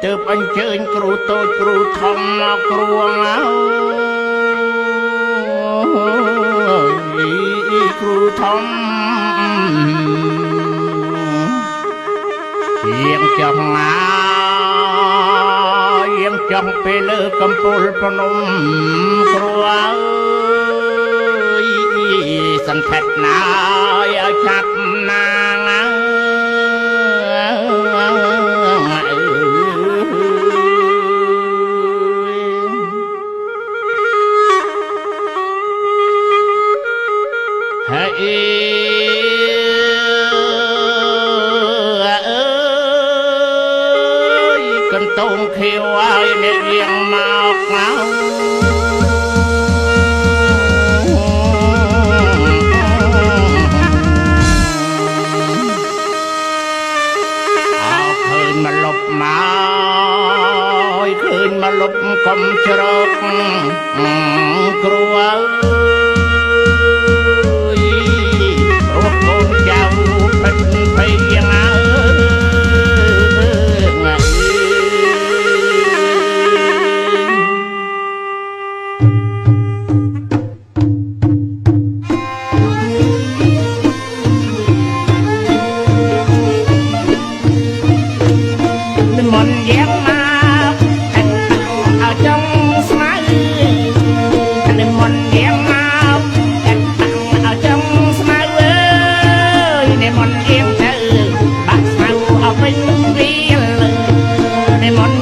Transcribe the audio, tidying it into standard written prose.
ទើបអញ្ជើញគ្រូតូចគ្រូធំមកគ្រួងគ្រូធំយាងចង់យាងចង់ពេលលើកំពូលភ្នំគ្រូអើយសន្ធិដ្ឋណាយឲ្យចាប់ណាងកន្តងខៀវឲ្យអ្នករៀងមកឃើញមកលុបមកឃើញមកលុបកុំច្រកគ្រូអើយរកកូនចៅពិតភ័យយ៉ាងអើมน